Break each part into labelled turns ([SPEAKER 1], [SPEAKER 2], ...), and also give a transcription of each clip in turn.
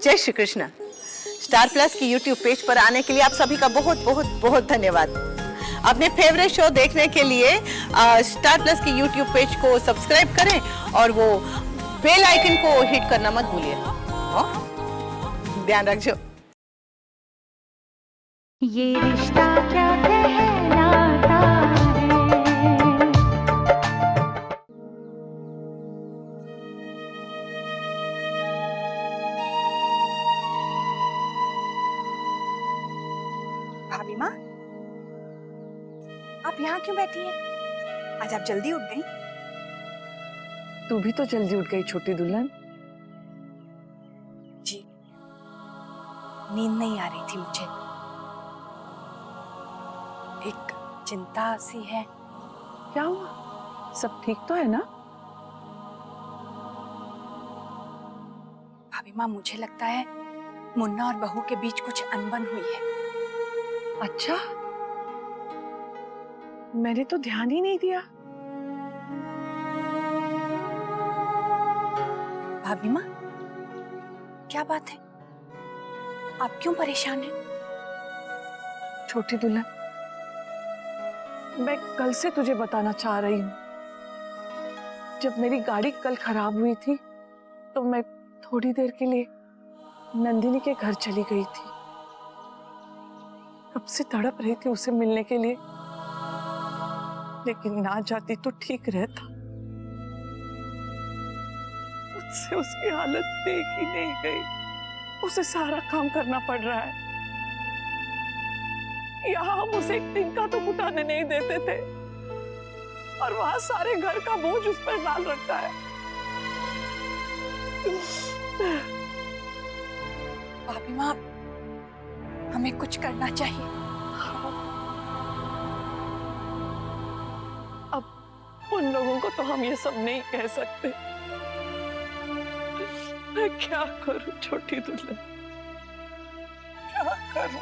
[SPEAKER 1] जय Shri Krishna. Star plus की YouTube page पर आने के लिए आप सभी का बहुत बहुत बहुत धन्यवाद। अपने फेवरेट शो देखने के लिए स्टार प्लस की यूट्यूब पेज को सब्सक्राइब करें और वो बेल आइकन को हिट करना मत भूलिए। ध्यान रखिए।
[SPEAKER 2] ये रिश्ता क्या कहलाता है।
[SPEAKER 3] भाभी माँ, आप यहाँ क्यों बैठी हैं? आज आप जल्दी उठ गई।
[SPEAKER 4] तू भी तो जल्दी उठ गई छोटी दुल्हन।
[SPEAKER 3] जी, नींद नहीं आ रही थी मुझे। एक चिंता सी है।
[SPEAKER 4] क्या हुआ? सब ठीक तो है ना?
[SPEAKER 3] भाभी माँ, मुझे लगता है मुन्ना और बहू के बीच कुछ अनबन हुई है।
[SPEAKER 4] अच्छा, मैंने तो ध्यान ही नहीं दिया।
[SPEAKER 3] भाभी माँ, क्या बात है? आप क्यों परेशान हैं?
[SPEAKER 4] छोटी दुल्हन, मैं कल से तुझे बताना चाह रही हूँ। जब मेरी गाड़ी कल खराब हुई थी तो मैं थोड़ी देर के लिए नंदिनी के घर चली गई थी। कब से तड़प रही थी उसे मिलने के लिए, लेकिन ना जाती तो ठीक रहता। मुझसे उसकी हालत देख ही नहीं गई। उसे सारा काम करना पड़ रहा है। यहाँ हम उसे एक दिन का तो उठाने नहीं देते थे और वहां सारे घर का बोझ उस पर डाल रखा है।
[SPEAKER 3] भाभी माँ, हमें कुछ करना चाहिए।
[SPEAKER 4] अब उन लोगों को तो हम ये सब नहीं कह सकते। मैं क्या करूं छोटी दुल्हन, क्या करूं?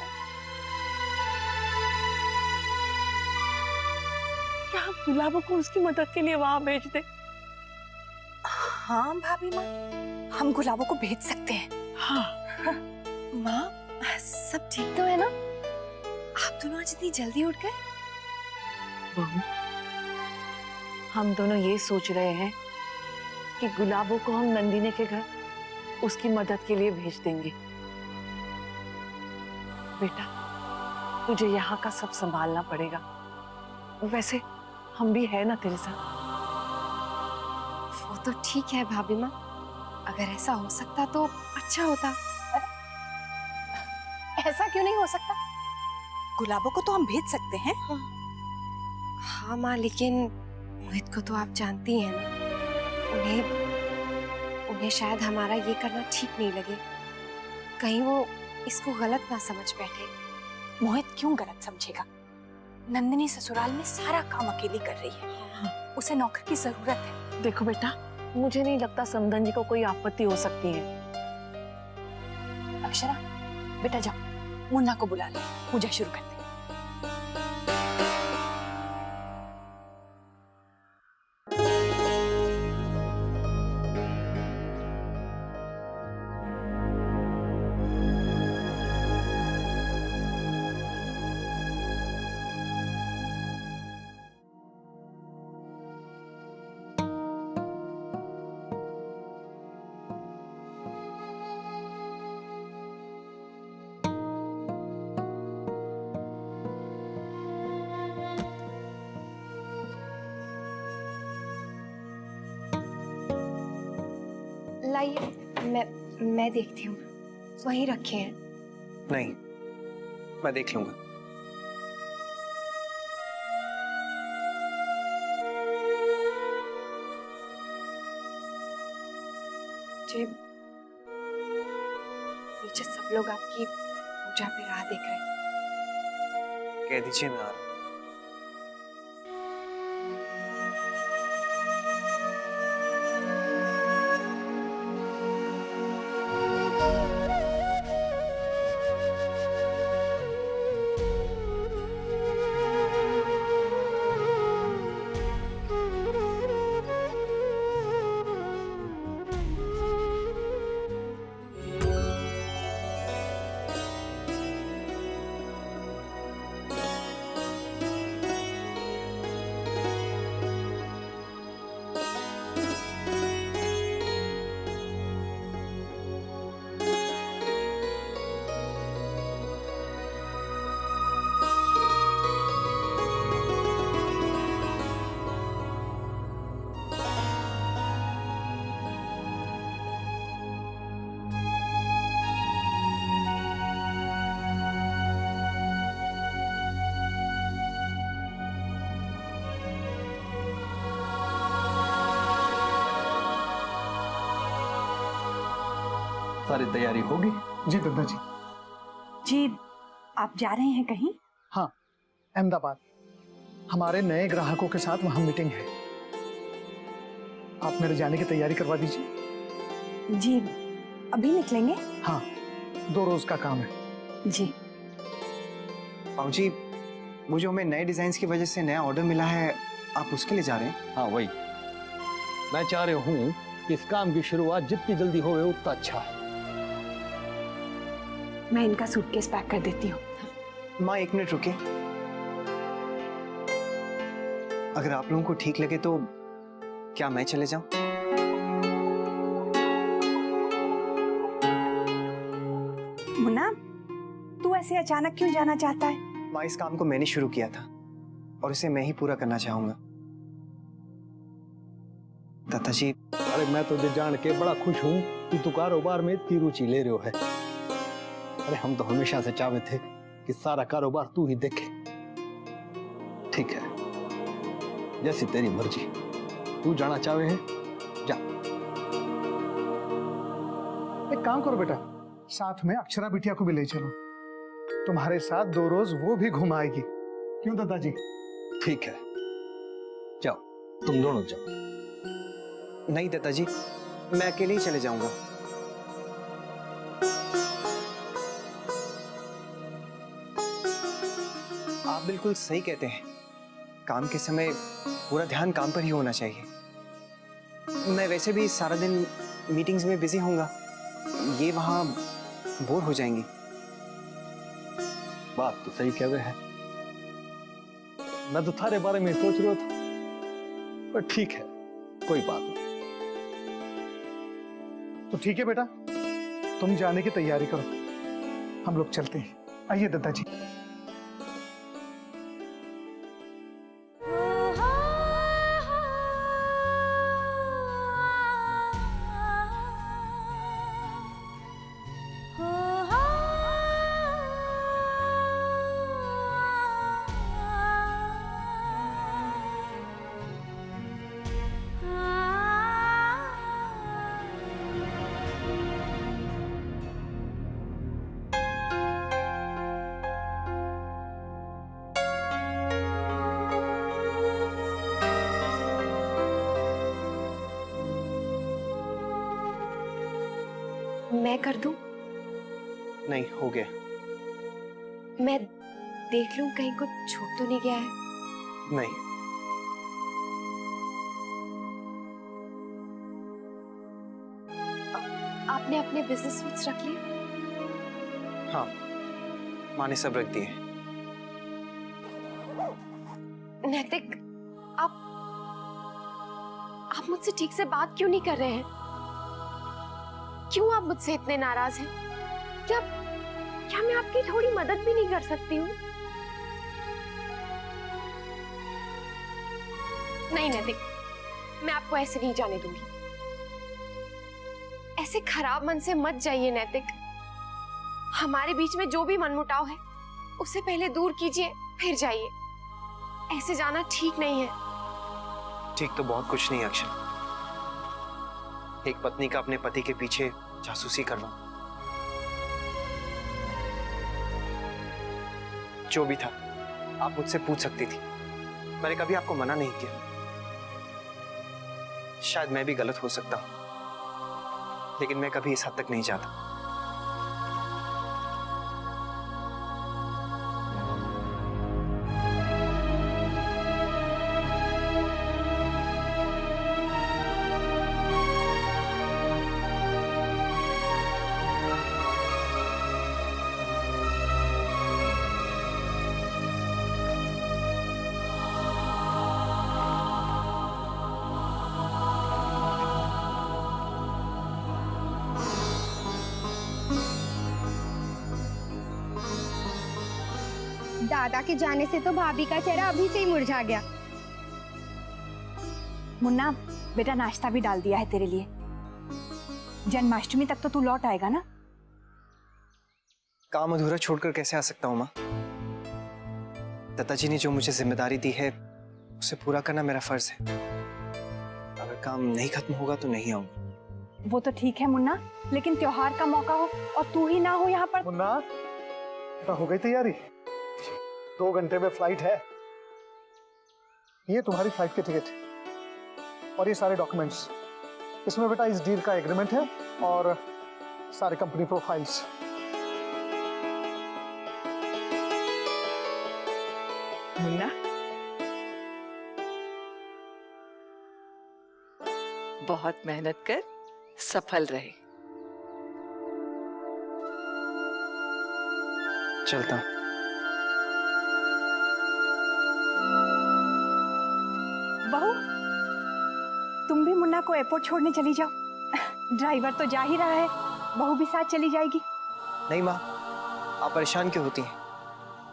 [SPEAKER 4] क्या हम गुलाबों को उसकी मदद के लिए वहां भेज दे?
[SPEAKER 3] हाँ भाभी माँ, हम गुलाबों को भेज सकते हैं।
[SPEAKER 4] हाँ।
[SPEAKER 5] माँ, सब ठीक तो है ना? आप दोनों आज इतनी जल्दी उठ गए?
[SPEAKER 4] बहू, हम दोनों ये सोच रहे हैं कि गुलाबों को हम नंदिनी के घर उसकी मदद के लिए भेज देंगे। बेटा, तुझे यहाँ का सब संभालना पड़ेगा। वैसे हम भी है ना तेरे साथ।
[SPEAKER 5] वो तो ठीक है भाभी माँ, अगर ऐसा हो सकता तो अच्छा होता।
[SPEAKER 3] ऐसा क्यों नहीं हो सकता? गुलाबों को तो हम भेज सकते हैं।
[SPEAKER 5] हाँ माँ, लेकिन मोहित को तो आप जानती हैं ना, उन्हें शायद हमारा ये करना ठीक नहीं लगे। कहीं वो इसको गलत ना समझ बैठे।
[SPEAKER 3] मोहित क्यों गलत समझेगा? नंदिनी ससुराल में सारा काम अकेली कर रही है। उसे नौकर की जरूरत है।
[SPEAKER 4] देखो बेटा, मुझे नहीं लगता समधन जी को कोई आपत्ति हो सकती है।
[SPEAKER 3] अक्षरा, बेटा जाओ, मुन्ना को बुला लो, पूजा शुरू करते हैं।
[SPEAKER 5] लाइए, मैं देखती हूँ। वहीं रखे हैं।
[SPEAKER 6] नहीं, मैं देख लूंगा।
[SPEAKER 5] जी, नीचे सब लोग आपकी पूजा पे राह देख रहे हैं।
[SPEAKER 6] कह दीजिए मैं आ रहा हूँ।
[SPEAKER 7] सारी तैयारी होगी?
[SPEAKER 8] जी दादा जी।
[SPEAKER 3] जी आप जा रहे हैं कहीं?
[SPEAKER 8] हाँ, अहमदाबाद। हमारे नए ग्राहकों के साथ वहां मीटिंग है। आप मेरे जाने की तैयारी करवा दीजिए।
[SPEAKER 3] जी अभी निकलेंगे?
[SPEAKER 8] हाँ, 2 रोज का काम है।
[SPEAKER 3] जी।
[SPEAKER 6] पाऊजी, वो जो हमें नए डिजाइन की वजह से नया ऑर्डर मिला है, आप उसके लिए जा रहे हैं?
[SPEAKER 7] हाँ वही, मैं चाह रहा हूँ कि इस काम की शुरुआत जितनी जल्दी होवे उतना अच्छा है।
[SPEAKER 3] मैं इनका सूटकेस पैक कर देती हूँ।
[SPEAKER 6] माँ 1 मिनट रुकिए। अगर आप लोगों को ठीक लगे तो क्या मैं चले जाऊं?
[SPEAKER 3] मुन्ना, तू ऐसे अचानक क्यों जाना चाहता है?
[SPEAKER 6] माँ, इस काम को मैंने शुरू किया था और इसे मैं ही पूरा करना चाहूंगा। दादाजी,
[SPEAKER 7] अरे मैं तो ये जान के बड़ा खुश हूँ कि तू कारोबार में इतनी रुचि ले रहे हो है। अरे हम तो हमेशा से चाहते थे कि सारा कारोबार तू ही देखे। ठीक है, जैसी तेरी मर्जी। तू जाना चाहे है, जा।
[SPEAKER 8] एक काम करो बेटा, साथ में अक्षरा बिटिया को भी ले चलो। तुम्हारे साथ 2 रोज वो भी घुमाएगी। क्यों दादाजी?
[SPEAKER 7] ठीक है, जाओ, तुम दोनों जाओ।
[SPEAKER 6] नहीं दादाजी, मैं अकेले ही चले जाऊंगा। आप बिल्कुल सही कहते हैं। काम के समय पूरा ध्यान काम पर ही होना चाहिए। मैं वैसे भी सारा दिन मीटिंग्स में बिजी होऊंगा, ये वहां बोर हो जाएंगी।
[SPEAKER 7] बात तो सही कह रहे हैं। मैं तो थारे बारे में सोच रहा था, पर ठीक है, कोई बात नहीं।
[SPEAKER 8] तो ठीक है बेटा, तुम जाने की तैयारी करो, हम लोग चलते हैं। आइए दादाजी।
[SPEAKER 5] मैं कर दूं?
[SPEAKER 6] नहीं, हो गया।
[SPEAKER 5] मैं देख लूं कहीं कुछ छूट तो नहीं गया है?
[SPEAKER 6] नहीं।
[SPEAKER 5] आपने अपने बिजनेस सूट्स रख लिए?
[SPEAKER 6] हाँ, माँ ने सब रख दिए।
[SPEAKER 5] नैतिक, आप मुझसे ठीक से बात क्यों नहीं कर रहे हैं? क्यों आप मुझसे इतने नाराज हैं? क्या मैं आपकी थोड़ी मदद भी नहीं कर सकती हूँ? नहीं नैतिक, मैं आपको ऐसे नहीं जाने दूंगी। ऐसे खराब मन से मत जाइए नैतिक। हमारे बीच में जो भी मनमुटाव है उसे पहले दूर कीजिए, फिर जाइए। ऐसे जाना ठीक नहीं है।
[SPEAKER 6] ठीक तो बहुत कुछ नहीं अक्षर। एक पत्नी का अपने पति के पीछे जासूसी करना, जो भी था आप मुझसे पूछ सकती थी। मैंने कभी आपको मना नहीं किया। शायद मैं भी गलत हो सकता हूं, लेकिन मैं कभी इस हद तक नहीं जाता।
[SPEAKER 9] दादा के जाने से तो भाभी का चेहरा अभी से ही मुरझा गया।
[SPEAKER 3] मुन्ना, बेटा नाश्ता भी डाल दिया है तेरे लिए। जन्माष्टमी तक तो तू लौट आएगा ना?
[SPEAKER 6] काम अधूरा छोड़कर कैसे आ सकता हूं माँ? दादाजी ने जो मुझे जिम्मेदारी दी है उसे पूरा करना मेरा फर्ज है। अगर काम नहीं खत्म होगा तो नहीं आऊंगा।
[SPEAKER 3] वो तो ठीक है मुन्ना, लेकिन त्योहार का मौका हो और तू ही ना हो यहाँ पर।
[SPEAKER 8] मुन्ना, बेटा हो गई तैयारी? 2 घंटे में फ्लाइट है। ये तुम्हारी फ्लाइट के टिकट और ये सारे डॉक्यूमेंट्स। इसमें बेटा इस डील का एग्रीमेंट है और सारे कंपनी प्रोफाइल्स।
[SPEAKER 4] मुन्ना, बहुत मेहनत कर, सफल रहे।
[SPEAKER 6] चलता हूँ।
[SPEAKER 3] बहू, तुम भी मुन्ना को एयरपोर्ट छोड़ने चली जाओ। ड्राइवर तो जा ही रहा है, बहू भी साथ चली जाएगी।
[SPEAKER 6] नहीं माँ, आप परेशान क्यों होती हैं?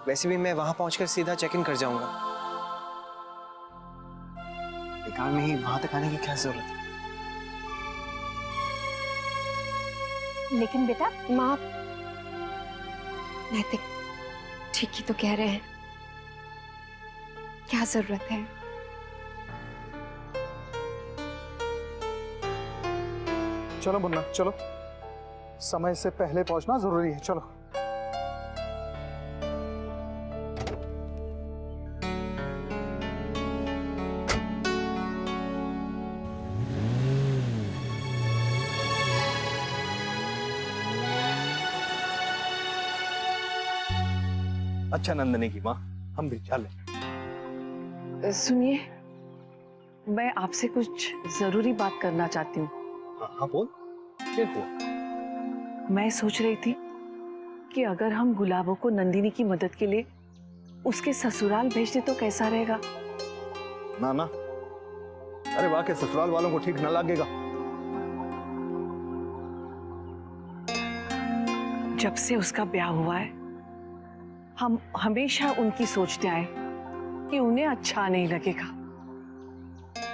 [SPEAKER 6] वैसे भी मैं वहां पहुंचकर सीधा चेक इन कर जाऊंगा। बेकार में ही वहां तक आने की क्या जरूरत है?
[SPEAKER 3] लेकिन बेटा,
[SPEAKER 5] माँ, नैतिक ठीक ही तो कह रहे हैं। क्या जरूरत है?
[SPEAKER 8] चलो मुन्ना, चलो। समय से पहले पहुंचना जरूरी है, चलो।
[SPEAKER 7] अच्छा नंदिनी की माँ, हम भी चले।
[SPEAKER 4] सुनिए, मैं आपसे कुछ जरूरी बात करना चाहती हूँ।
[SPEAKER 7] हाँ हाँ बोल, क्या हुआ?
[SPEAKER 4] मैं सोच रही थी कि अगर हम गुलाबों को नंदिनी की मदद के लिए उसके ससुराल भेज दे तो कैसा रहेगा?
[SPEAKER 7] ना ना, अरे वाह के ससुराल वालों को ठीक न लगेगा।
[SPEAKER 4] जब से उसका ब्याह हुआ है, हम हमेशा उनकी सोचते आए कि उन्हें अच्छा नहीं लगेगा।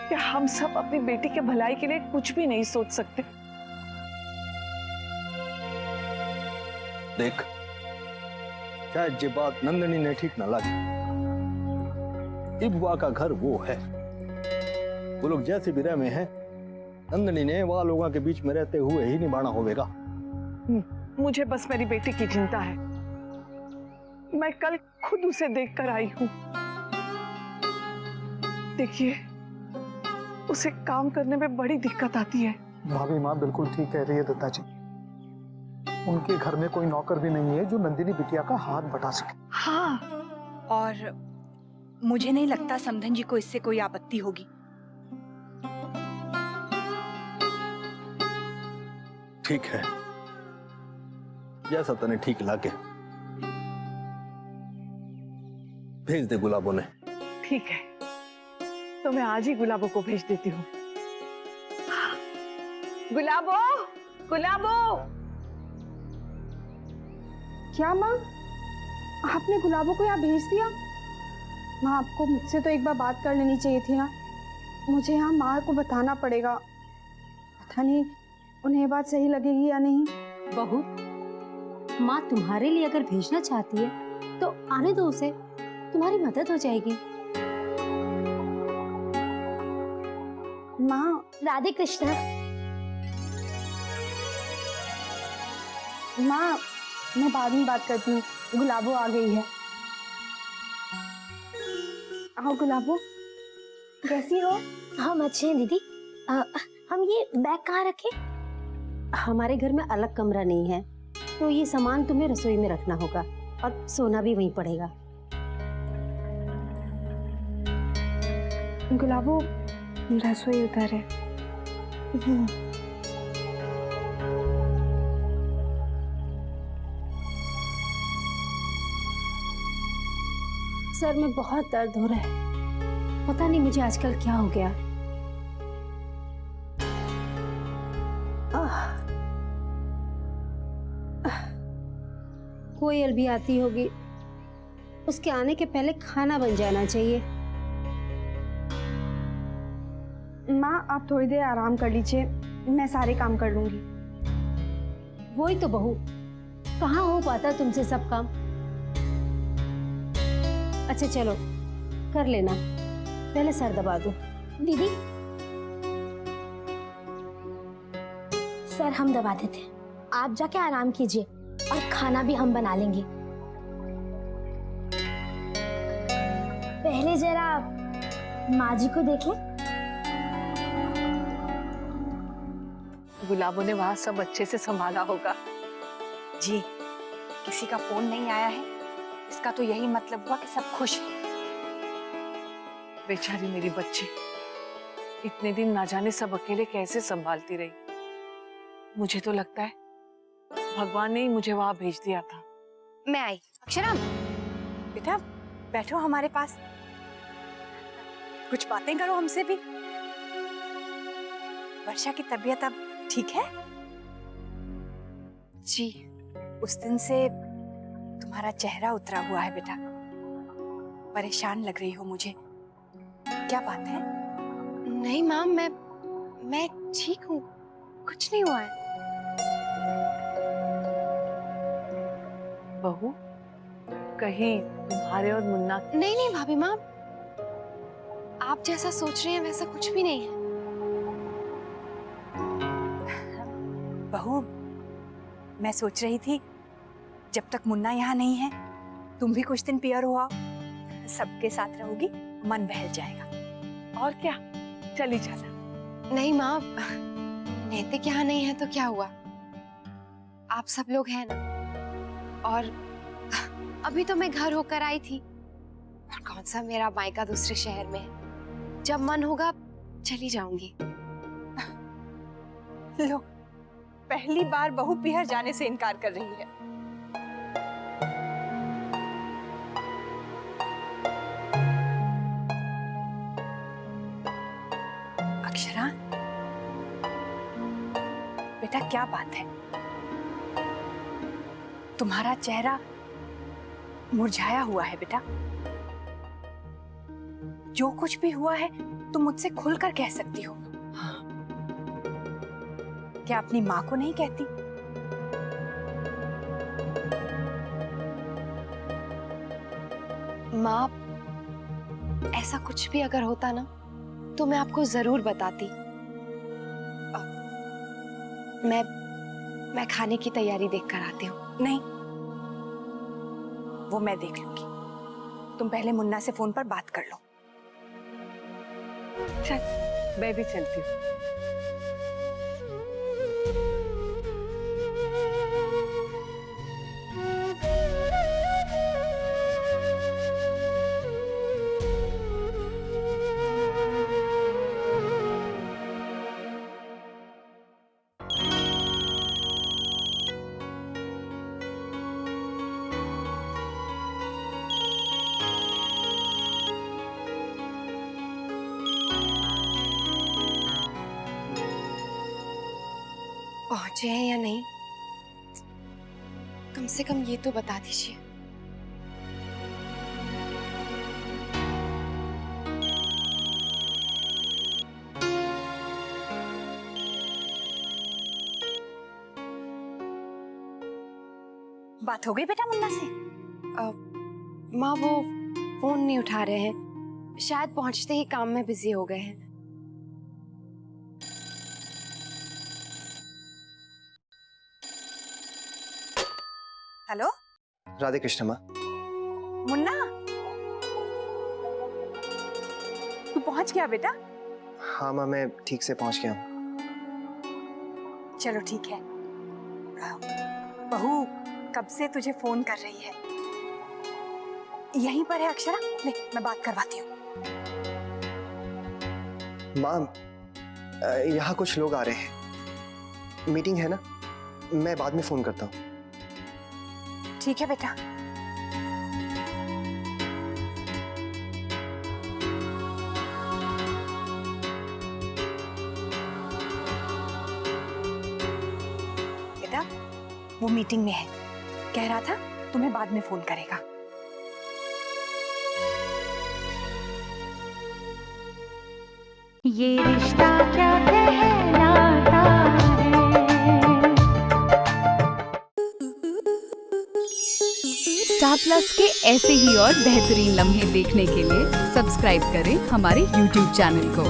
[SPEAKER 4] क्या हम सब अपनी बेटी के भलाई के लिए कुछ भी नहीं सोच सकते?
[SPEAKER 7] देख, शायद ये बात नंदिनी ने ठीक न लगी। इबुआ का घर वो है, वो लोग जैसे भी रह में हैं, नंदिनी ने वहां लोगों के बीच में रहते हुए ही निभाना होगा।
[SPEAKER 4] मुझे बस मेरी बेटी की चिंता है। मैं कल खुद उसे देखकर आई हूं। देखिए, उसे काम करने में बड़ी दिक्कत आती है।
[SPEAKER 8] भाभी माँ बिल्कुल ठीक कह रही है दत्ता जी। उनके घर में कोई नौकर भी नहीं है जो नंदिनी बिटिया का हाथ बटा सके।
[SPEAKER 3] हाँ, और मुझे नहीं लगता समधन जी को इससे कोई आपत्ति होगी।
[SPEAKER 7] ठीक है, जैसा तने ठीक लगे। भेज दे गुलाबों ने।
[SPEAKER 4] ठीक है, तो मैं आज ही गुलाबों को भेज देती हूँ। गुलाबो, गुलाबो।
[SPEAKER 9] क्या माँ, आपने गुलाबों को यहाँ भेज दिया? माँ, आपको मुझसे तो एक बार बात कर लेनी चाहिए थी ना। मुझे यहाँ माँ को बताना पड़ेगा। पता नहीं उन्हें ये बात सही लगेगी या नहीं।
[SPEAKER 10] बहू, माँ तुम्हारे लिए अगर भेजना चाहती है तो आने दो उसे, तुम्हारी मदद हो जाएगी।
[SPEAKER 9] माँ,
[SPEAKER 10] राधे कृष्णा।
[SPEAKER 9] माँ, मैं बाद में बात करती हूँ। गुलाबो आ गई है। आओ गुलाबो, कैसी हो?
[SPEAKER 10] हम अच्छे हैं दीदी। हम ये बैग कहाँ रखें? हमारे घर में अलग कमरा नहीं है, तो ये सामान तुम्हें रसोई में रखना होगा और सोना भी वहीं पड़ेगा।
[SPEAKER 9] गुलाबो, रसोई उधर है।
[SPEAKER 10] सर में बहुत दर्द हो रहा है, पता नहीं मुझे आजकल क्या हो गया। कोयल भी आती होगी, उसके आने के पहले खाना बन जाना चाहिए।
[SPEAKER 9] माँ, आप थोड़ी देर आराम कर लीजिए, मैं सारे काम कर लूंगी।
[SPEAKER 10] वही तो बहू, कहाँ हो पाता तुमसे सब काम। अच्छा चलो कर लेना, पहले सर दबा दो। दीदी
[SPEAKER 11] सर हम दबा देते हैं, आप जाके आराम कीजिए और खाना भी हम बना लेंगे। पहले जरा माँ जी को देख लें।
[SPEAKER 4] गुलाबों ने वहां सब अच्छे से संभाला होगा।
[SPEAKER 3] जी, किसी का फोन नहीं आया है, इसका तो यही मतलब हुआ कि सब खुश हैं।
[SPEAKER 4] बेचारी मेरी बच्ची, इतने दिन ना जाने सब अकेले कैसे संभालती रही। मुझे तो लगता है भगवान ने ही मुझे वहां भेज दिया था।
[SPEAKER 5] मैं आई। अक्षरा,
[SPEAKER 3] बेटा बैठो हमारे पास, कुछ बातें करो हमसे भी। वर्षा की तबीयत अब ठीक है?
[SPEAKER 5] जी।
[SPEAKER 3] उस दिन से तुम्हारा चेहरा उतरा हुआ है बेटा, परेशान लग रही हो मुझे, क्या बात है?
[SPEAKER 5] नहीं माँ, मैं ठीक हूँ, कुछ नहीं हुआ है।
[SPEAKER 4] बहू, कहीं तुम्हारे और मुन्ना?
[SPEAKER 5] नहीं नहीं भाभी माँ, आप जैसा सोच रहे हैं वैसा कुछ भी नहीं है।
[SPEAKER 3] बहू, मैं सोच रही थी जब तक मुन्ना यहाँ नहीं है तुम भी कुछ दिन पियर हो आओ, सबके साथ रहोगी, मन बहल जाएगा।
[SPEAKER 4] और क्या, चली जाना।
[SPEAKER 5] नहीं माँ, नैतिक यहाँ नहीं है तो क्या हुआ, आप सब लोग हैं ना। और अभी तो मैं घर होकर आई थी, और कौन सा मेरा मायका दूसरे शहर में है, जब मन होगा चली जाऊंगी।
[SPEAKER 3] लो, पहली बार बहू पियर जाने से इनकार कर रही है। अक्षरा, बेटा क्या बात है, तुम्हारा चेहरा मुरझाया हुआ है बेटा। जो कुछ भी हुआ है तुम मुझसे खुलकर कह सकती हो। क्या अपनी माँ को नहीं कहती?
[SPEAKER 5] माँ, ऐसा कुछ भी अगर होता ना तो मैं आपको जरूर बताती। मैं खाने की तैयारी देख कर आती हूँ।
[SPEAKER 3] नहीं, वो मैं देख लूंगी, तुम पहले मुन्ना से फोन पर बात कर लो।
[SPEAKER 4] चल, मैं भी चलती हूँ।
[SPEAKER 5] पहुंचे हैं या नहीं, कम से कम ये तो बता दीजिए।
[SPEAKER 3] बात हो गई बेटा मुन्ना से?
[SPEAKER 5] माँ, वो फोन नहीं उठा रहे हैं, शायद पहुंचते ही काम में बिजी हो गए हैं।
[SPEAKER 3] हेलो
[SPEAKER 6] राधे कृष्ण माँ।
[SPEAKER 3] मुन्ना, तू पहुंच गया बेटा?
[SPEAKER 6] हाँ माँ, मैं ठीक से पहुंच गया हूँ।
[SPEAKER 3] चलो ठीक है। बहू कब से तुझे फोन कर रही है, यहीं पर है अक्षरा, ले मैं बात करवाती हूँ।
[SPEAKER 6] माँ, यहाँ कुछ लोग आ रहे हैं, मीटिंग है ना, मैं बाद में फोन करता हूँ।
[SPEAKER 3] ठीक है बेटा। बेटा वो मीटिंग में है, कह रहा था तुम्हें बाद में फोन करेगा।
[SPEAKER 2] ये रिश्ता क्या कहलाता है।
[SPEAKER 12] स्टार प्लस के ऐसे ही और बेहतरीन लम्हे देखने के लिए सब्सक्राइब करें हमारे YouTube चैनल को।